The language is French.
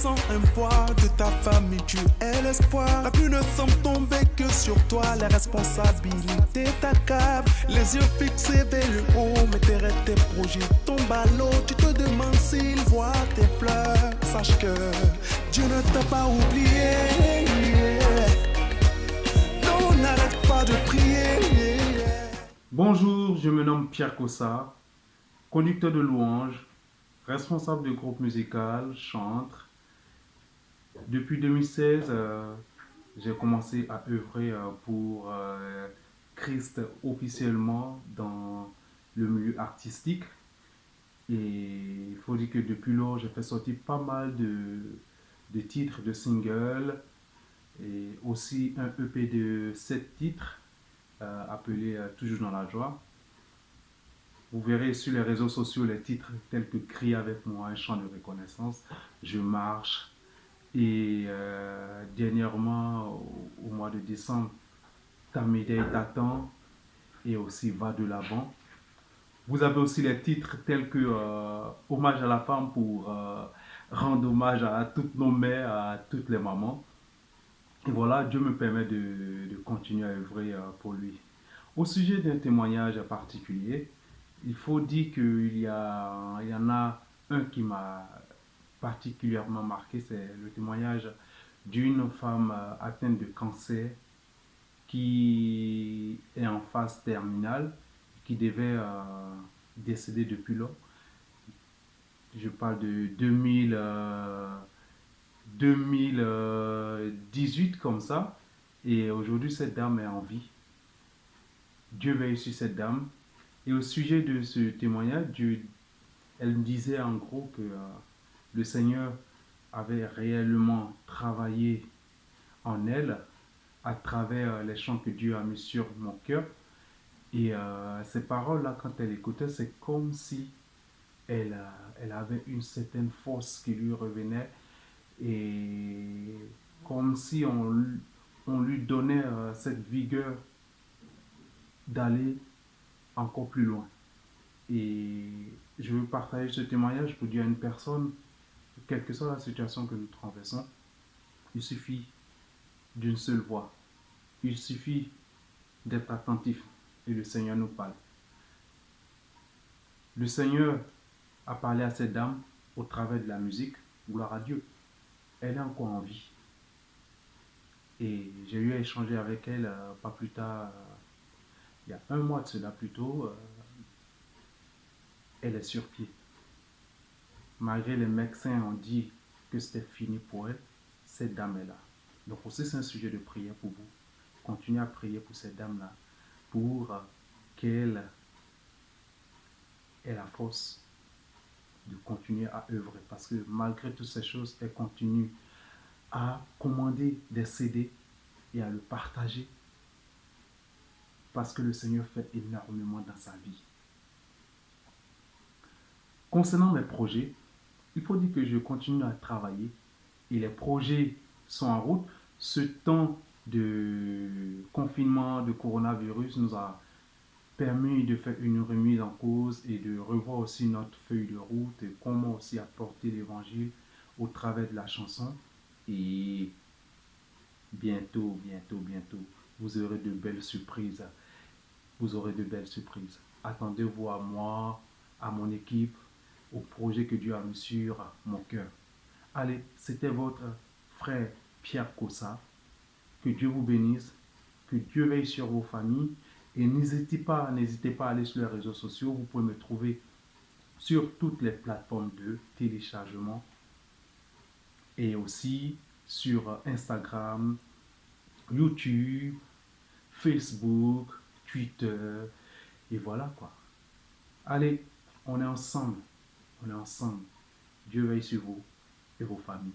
sans un poids de ta famille, tu es l'espoir. La pluie ne semble tomber que sur toi, les responsabilités t'accablent. Les yeux fixés vers le haut, mais tes rêves, tes projets tombent à l'eau. Tu te demandes s'il voit tes pleurs. Sache que Dieu ne t'a pas oublié. Non, n'arrête pas de prier. Bonjour, je me nomme Pierre Kossa, conducteur de louanges, responsable du groupe musical, chantre. Depuis 2016, j'ai commencé à œuvrer pour Christ officiellement dans le milieu artistique. Et il faut dire que depuis lors, j'ai fait sortir pas mal de titres, de singles, et aussi un EP de 7 titres appelé Toujours dans la joie. Vous verrez sur les réseaux sociaux les titres tels que Crie avec moi, un chant de reconnaissance, Je marche. Et dernièrement, au mois de décembre, Ta médaille t'attend et aussi Va de l'avant. Vous avez aussi les titres tels que Hommage à la femme pour rendre hommage à toutes nos mères, à toutes les mamans. Et voilà, Dieu me permet de continuer à œuvrer pour lui. Au sujet d'un témoignage particulier, il faut dire il y en a un qui m'a particulièrement marqué, c'est le témoignage d'une femme atteinte de cancer qui est en phase terminale, qui devait décéder depuis lors. Je parle de 2018 comme ça. Et aujourd'hui, cette dame est en vie. Dieu veille sur cette dame. Et au sujet de ce témoignage, elle me disait en gros que le Seigneur avait réellement travaillé en elle à travers les chants que Dieu a mis sur mon cœur. Et ces paroles-là, quand elle écoutait, c'est comme si elle avait une certaine force qui lui revenait et comme si on lui donnait cette vigueur d'aller encore plus loin. Et je veux partager ce témoignage pour dire à une personne, quelle que soit la situation que nous traversons, il suffit d'une seule voix. Il suffit d'être attentif et le Seigneur nous parle. Le Seigneur a parlé à cette dame au travers de la musique, gloire à Dieu. Elle est encore en vie. Et j'ai eu à échanger avec elle pas plus tard, il y a un mois de cela plutôt, elle est sur pied. Malgré les médecins ont dit que c'était fini pour elle, cette dame est là. Donc aussi c'est un sujet de prière pour vous. Continuez à prier pour cette dame-là, pour qu'elle ait la force de continuer à œuvrer. Parce que malgré toutes ces choses, elle continue à commander des CD et à le partager. Parce que le Seigneur fait énormément dans sa vie. Concernant mes projets, il faut dire que je continue à travailler et les projets sont en route. Ce temps de confinement, de coronavirus nous a permis de faire une remise en cause et de revoir aussi notre feuille de route et comment aussi apporter l'évangile au travers de la chanson. Et bientôt, vous aurez de belles surprises. Vous aurez de belles surprises. Attendez-vous à moi, à mon équipe, au projet que Dieu a mis sur mon cœur. Allez, c'était votre frère Pierre Kossa. Que Dieu vous bénisse, que Dieu veille sur vos familles et n'hésitez pas à aller sur les réseaux sociaux. Vous pouvez me trouver sur toutes les plateformes de téléchargement et aussi sur Instagram, YouTube, Facebook, Twitter et voilà quoi. Allez, on est ensemble. On est ensemble. Dieu veille sur vous et vos familles.